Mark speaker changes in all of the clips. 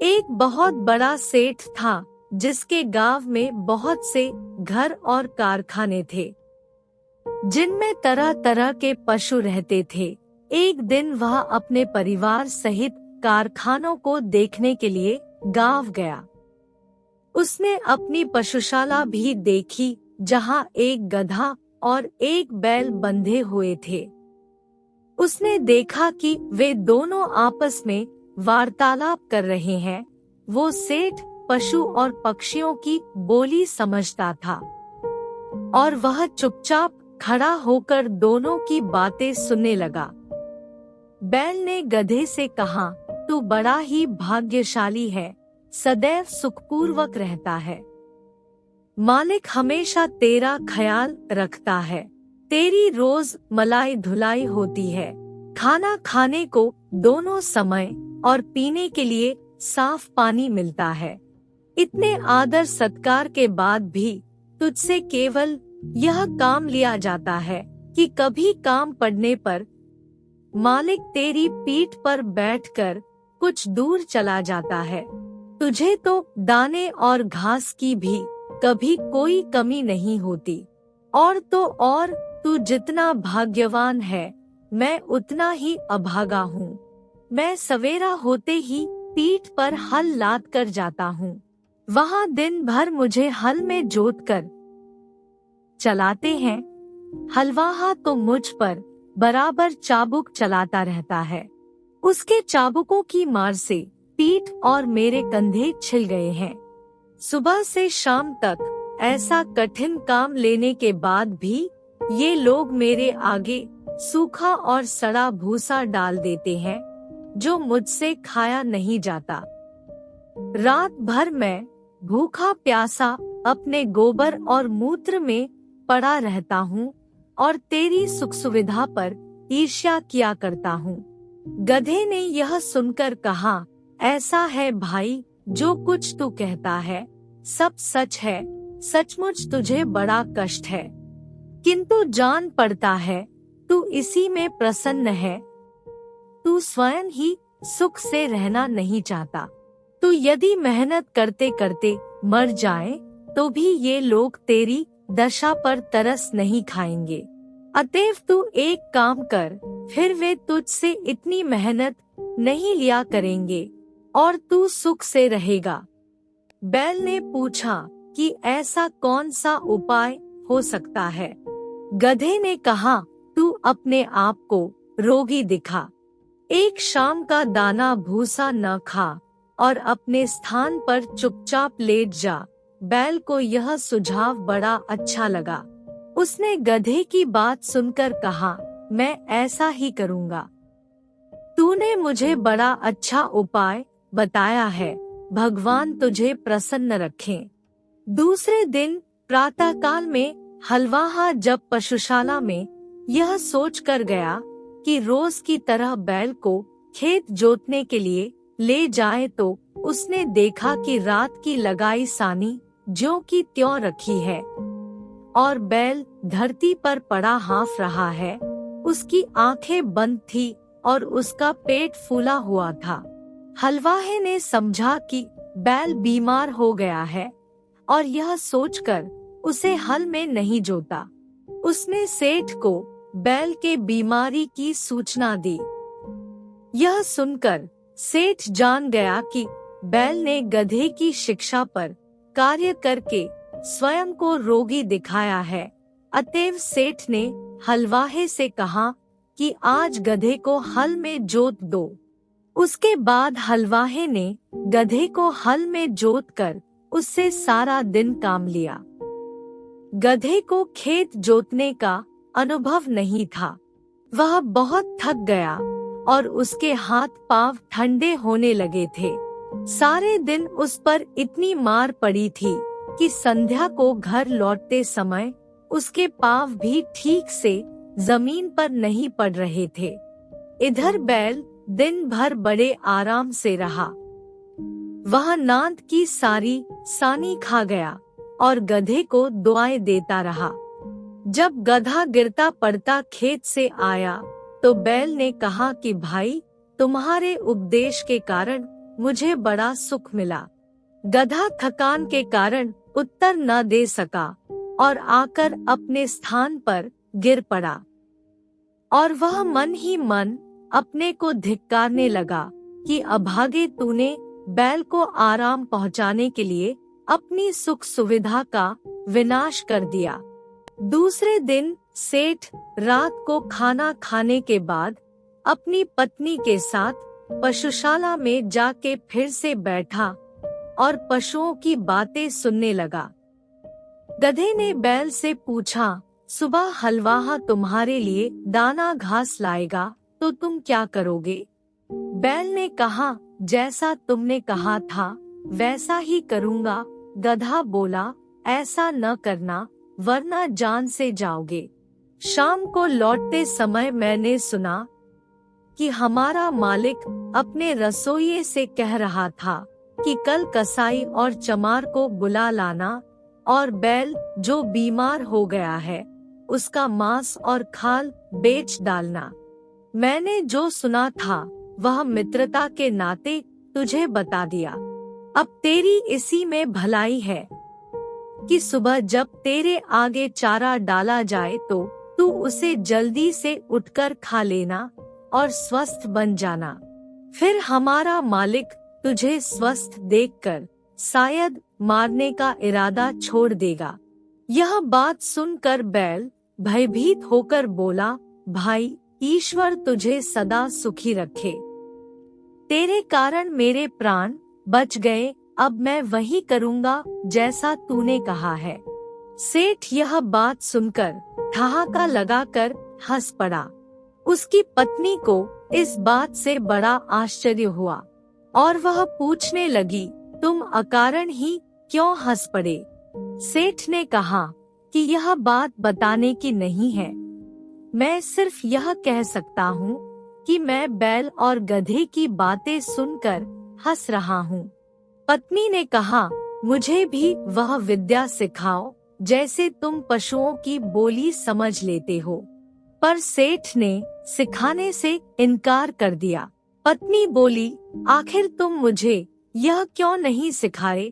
Speaker 1: एक बहुत बड़ा सेठ था जिसके गांव में बहुत से घर और कारखाने थे जिनमें तरह तरह के पशु रहते थे। एक दिन वह अपने परिवार सहित कारखानों को देखने के लिए गांव गया। उसने अपनी पशुशाला भी देखी जहां एक गधा और एक बैल बंधे हुए थे। उसने देखा कि वे दोनों आपस में वार्तालाप कर रहे हैं। वो सेठ पशु और पक्षियों की बोली समझता था और वह चुपचाप खड़ा होकर दोनों की बातें सुनने लगा। बैल ने गधे से कहा, तू बड़ा ही भाग्यशाली है, सदैव सुखपूर्वक रहता है। मालिक हमेशा तेरा ख्याल रखता है। तेरी रोज मलाई धुलाई होती है, खाना खाने को दोनों समय और पीने के लिए साफ पानी मिलता है। इतने आदर सत्कार के बाद भी तुझसे केवल यह काम लिया जाता है कि कभी काम पड़ने पर मालिक तेरी पीठ पर बैठकर कुछ दूर चला जाता है। तुझे तो दाने और घास की भी कभी कोई कमी नहीं होती। और तो और तू जितना भाग्यवान है, मैं उतना ही अभागा हूँ। मैं सवेरा होते ही पीठ पर हल लाद कर जाता हूँ। वहाँ दिन भर मुझे हल में जोत कर चलाते हैं। हलवाहा तो मुझ पर बराबर चाबुक चलाता रहता है। उसके चाबुकों की मार से पीठ और मेरे कंधे छिल गए हैं। सुबह से शाम तक ऐसा कठिन काम लेने के बाद भी ये लोग मेरे आगे सूखा और सड़ा भूसा डाल देते हैं जो मुझसे खाया नहीं जाता। रात भर मैं भूखा प्यासा अपने गोबर और मूत्र में पड़ा रहता हूँ और तेरी सुख सुविधा पर ईर्ष्या किया करता हूँ। गधे ने यह सुनकर कहा, ऐसा है भाई, जो कुछ तू कहता है सब सच है। सचमुच तुझे बड़ा कष्ट है, किंतु जान पड़ता है तू इसी में प्रसन्न है। तू स्वयं ही सुख से रहना नहीं चाहता। तू यदि मेहनत करते करते मर जाए तो भी ये लोग तेरी दशा पर तरस नहीं खाएंगे। अतएव तू एक काम कर, फिर वे तुझसे इतनी मेहनत नहीं लिया करेंगे और तू सुख से रहेगा। बैल ने पूछा कि ऐसा कौन सा उपाय हो सकता है। गधे ने कहा, तू अपने आप को रोगी दिखा, एक शाम का दाना भूसा न खा और अपने स्थान पर चुपचाप लेट जा। बैल को यह सुझाव बड़ा अच्छा लगा। उसने गधे की बात सुनकर कहा, मैं ऐसा ही करूँगा। तूने मुझे बड़ा अच्छा उपाय बताया है, भगवान तुझे प्रसन्न रखें। दूसरे दिन प्रातःकाल में हलवाहा जब पशुशाला में यह सोच कर गया कि रोज की तरह बैल को खेत जोतने के लिए ले जाए तो उसने देखा कि रात की लगाई सानी ज्यों की त्यों रखी है और बैल धरती पर पड़ा हाँफ रहा है। उसकी आंखें बंद थी और उसका पेट फूला हुआ था। हलवाहे ने समझा कि बैल बीमार हो गया है और यह सोचकर उसे हल में नहीं जोता। उसने सेठ को बैल के बीमारी की सूचना दी। यह सुनकर सेठ जान गया कि बैल ने गधे की शिक्षा पर कार्य करके स्वयं को रोगी दिखाया है। अतएव सेठ ने हलवाहे से कहा कि आज गधे को हल में जोत दो। उसके बाद हलवाहे ने गधे को हल में जोत कर उससे सारा दिन काम लिया। गधे को खेत जोतने का अनुभव नहीं था। वह बहुत थक गया और उसके हाथ पांव ठंडे होने लगे थे। सारे दिन उस पर इतनी मार पड़ी थी कि संध्या को घर लौटते समय उसके पांव भी ठीक से जमीन पर नहीं पड़ रहे थे। इधर बैल दिन भर बड़े आराम से रहा। वह नांद की सारी सानी खा गया और गधे को दुआएं देता रहा। जब गधा गिरता पड़ता खेत से आया तो बैल ने कहा कि भाई, तुम्हारे उपदेश के कारण मुझे बड़ा सुख मिला। गधा थकान के कारण उत्तर न दे सका और आकर अपने स्थान पर गिर पड़ा और वह मन ही मन अपने को धिक्कारने लगा कि अभागे, तूने बैल को आराम पहुंचाने के लिए अपनी सुख सुविधा का विनाश कर दिया। दूसरे दिन सेठ रात को खाना खाने के बाद अपनी पत्नी के साथ पशुशाला में जाके फिर से बैठा और पशुओं की बातें सुनने लगा। गधे ने बैल से पूछा, सुबह हलवाहा तुम्हारे लिए दाना घास लाएगा तो तुम क्या करोगे? बैल ने कहा, जैसा तुमने कहा था वैसा ही करूँगा। गधा बोला, ऐसा न करना वरना जान से जाओगे। शाम को लौटते समय मैंने सुना कि हमारा मालिक अपने रसोइये से कह रहा था कि कल कसाई और चमार को बुला लाना और बैल जो बीमार हो गया है उसका मांस और खाल बेच डालना। मैंने जो सुना था वह मित्रता के नाते तुझे बता दिया। अब तेरी इसी में भलाई है कि सुबह जब तेरे आगे चारा डाला जाए तो तू उसे जल्दी से उठकर खा लेना और स्वस्थ बन जाना। फिर हमारा मालिक तुझे स्वस्थ देखकर शायद मारने का इरादा छोड़ देगा। यह बात सुनकर बैल भयभीत होकर बोला, भाई ईश्वर तुझे सदा सुखी रखे। तेरे कारण मेरे प्राण बच गए। अब मैं वही करूँगा जैसा तूने कहा है। सेठ यह बात सुनकर ठहाका लगाकर हंस पड़ा। उसकी पत्नी को इस बात से बड़ा आश्चर्य हुआ और वह पूछने लगी, तुम अकारण ही क्यों हंस पड़े? सेठ ने कहा कि यह बात बताने की नहीं है, मैं सिर्फ यह कह सकता हूँ कि मैं बैल और गधे की बातें सुनकर हंस रहा हूँ। पत्नी ने कहा, मुझे भी वह विद्या सिखाओ जैसे तुम पशुओं की बोली समझ लेते हो। पर सेठ ने सिखाने से इनकार कर दिया। पत्नी बोली, आखिर तुम मुझे यह क्यों नहीं सिखाए?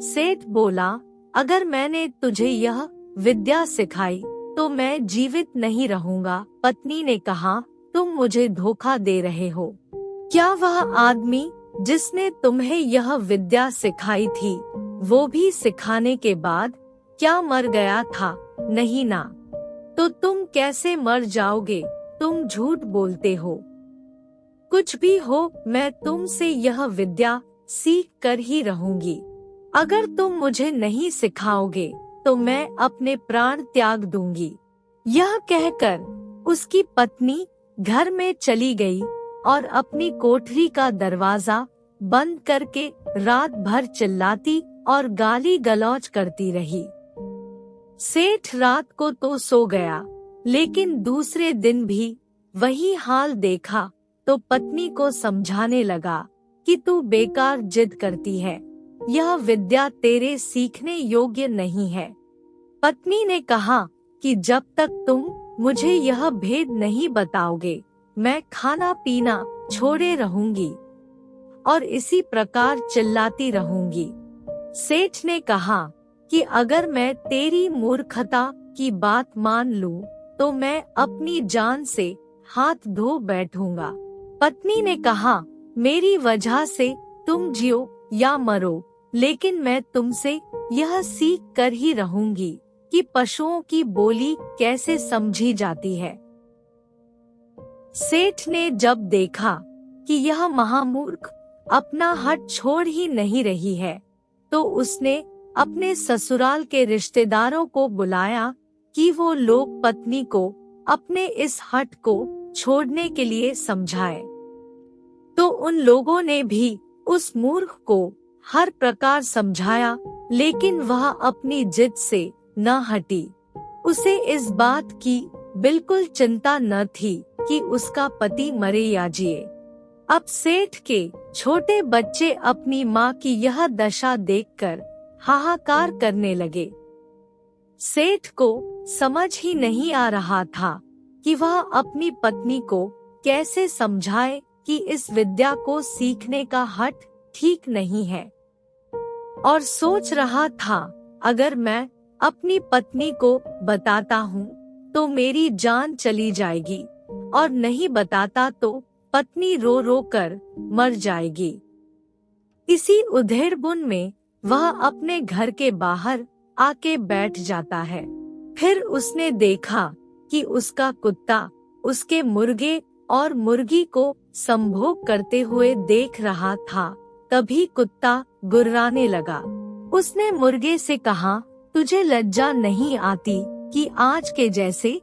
Speaker 1: सेठ बोला, अगर मैंने तुझे यह विद्या सिखाई तो मैं जीवित नहीं रहूंगा। पत्नी ने कहा, तुम मुझे धोखा दे रहे हो। क्या वह आदमी जिसने तुम्हें यह विद्या सिखाई थी वो भी सिखाने के बाद क्या मर गया था? नहीं ना। तो तुम कैसे मर जाओगे? तुम झूठ बोलते हो। कुछ भी हो, मैं तुमसे यह विद्या सीख कर ही रहूंगी। अगर तुम मुझे नहीं सिखाओगे तो मैं अपने प्राण त्याग दूंगी। यह कहकर उसकी पत्नी घर में चली गई और अपनी कोठरी का दरवाजा बंद करके रात भर चिल्लाती और गाली गलौज करती रही। सेठ रात को तो सो गया, लेकिन दूसरे दिन भी वही हाल देखा तो पत्नी को समझाने लगा कि तू बेकार जिद करती है, यह विद्या तेरे सीखने योग्य नहीं है। पत्नी ने कहा कि जब तक तुम मुझे यह भेद नहीं बताओगे मैं खाना पीना छोड़े रहूंगी और इसी प्रकार चिल्लाती रहूंगी। सेठ ने कहा कि अगर मैं तेरी मूर्खता की बात मान लूं तो मैं अपनी जान से हाथ धो बैठूंगा। पत्नी ने कहा, मेरी वजह से तुम जियो या मरो, लेकिन मैं तुमसे यह सीख कर ही रहूंगी कि पशुओं की बोली कैसे समझी जाती है। सेठ ने जब देखा कि यह महामूर्ख अपना हट छोड़ ही नहीं रही है तो उसने अपने ससुराल के रिश्तेदारों को बुलाया कि वो लोग पत्नी को अपने इस हट को छोड़ने के लिए समझाए। तो उन लोगों ने भी उस मूर्ख को हर प्रकार समझाया, लेकिन वह अपनी जिद से न हटी। उसे इस बात की बिल्कुल चिंता न थी कि उसका पति मरे या जिए। अब सेठ के छोटे बच्चे अपनी माँ की यह दशा देखकर हाहाकार करने लगे। सेठ को समझ ही नहीं आ रहा था कि वह अपनी पत्नी को कैसे समझाए कि इस विद्या को सीखने का हठ ठीक नहीं है, और सोच रहा था अगर मैं अपनी पत्नी को बताता हूँ तो मेरी जान चली जाएगी, और नहीं बताता तो पत्नी रो रो कर मर जाएगी। इसी उधेड़बुन में वह अपने घर के बाहर आके बैठ जाता है। फिर उसने देखा कि उसका कुत्ता उसके मुर्गे और मुर्गी को संभोग करते हुए देख रहा था। तभी कुत्ता गुर्राने लगा। उसने मुर्गे से कहा, तुझे लज्जा नहीं आती कि आज के जैसे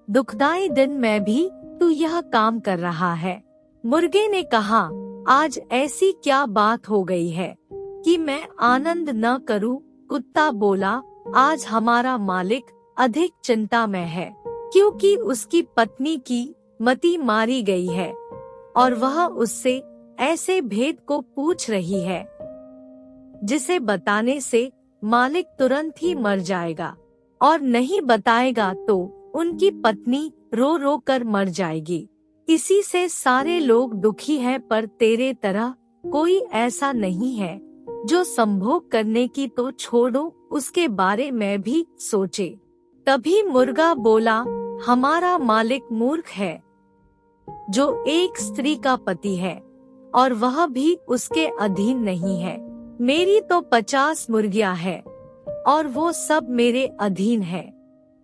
Speaker 1: दुखदाई दिन में भी तू यह काम कर रहा है? मुर्गे ने कहा, आज ऐसी क्या बात हो गई है कि मैं आनंद न करूं? कुत्ता बोला, आज हमारा मालिक अधिक चिंता में है, क्योंकि उसकी पत्नी की मति मारी गई है और वह उससे ऐसे भेद को पूछ रही है जिसे बताने से मालिक तुरंत ही मर जाएगा, और नहीं बताएगा तो उनकी पत्नी रो रो कर मर जाएगी। इसी से सारे लोग दुखी हैं, पर तेरे तरह कोई ऐसा नहीं है जो संभोग करने की तो छोड़ो, उसके बारे में भी सोचे। तभी मुर्गा बोला, हमारा मालिक मूर्ख है जो एक स्त्री का पति है और वह भी उसके अधीन नहीं है। मेरी तो 50 मुर्गियां हैं और वो सब मेरे अधीन है।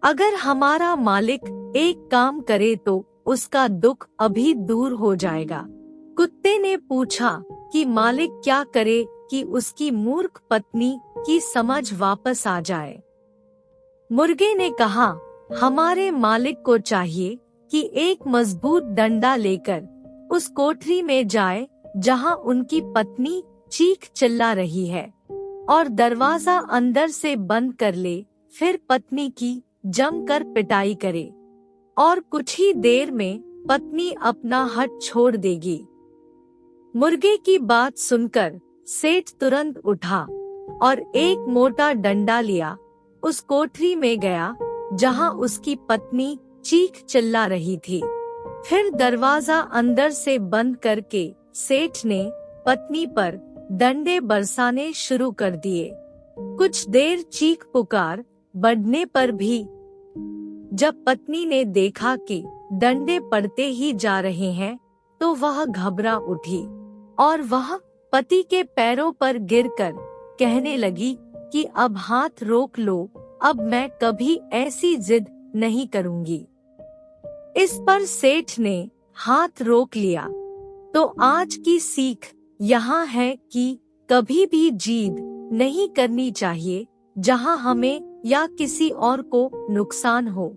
Speaker 1: अगर हमारा मालिक एक काम करे तो उसका दुख अभी दूर हो जाएगा। कुत्ते ने पूछा कि मालिक क्या करे कि उसकी मूर्ख पत्नी की समझ वापस आ जाए? मुर्गे ने कहा, हमारे मालिक को चाहिए कि एक मजबूत डंडा लेकर उस कोठरी में जाए जहां उनकी पत्नी चीख चिल्ला रही है, और दरवाजा अंदर से बंद कर ले। फिर पत्नी की जमकर पिटाई करे और कुछ ही देर में पत्नी अपना हट छोड़ देगी। मुर्गे की बात सुनकर सेठ तुरंत उठा और एक मोटा डंडा लिया, उस कोठरी में गया जहां उसकी पत्नी चीख चिल्ला रही थी। फिर दरवाजा अंदर से बंद करके सेठ ने पत्नी पर डंडे बरसाने शुरू कर दिए। कुछ देर चीख पुकार बढ़ने पर भी जब पत्नी ने देखा कि डंडे पड़ते ही जा रहे हैं तो वह घबरा उठी और वह पति के पैरों पर गिरकर कहने लगी कि अब हाथ रोक लो, अब मैं कभी ऐसी जिद नहीं करूंगी। इस पर सेठ ने हाथ रोक लिया। तो आज की सीख यहाँ है कि कभी भी जिद नहीं करनी चाहिए जहाँ हमें या किसी और को नुकसान हो।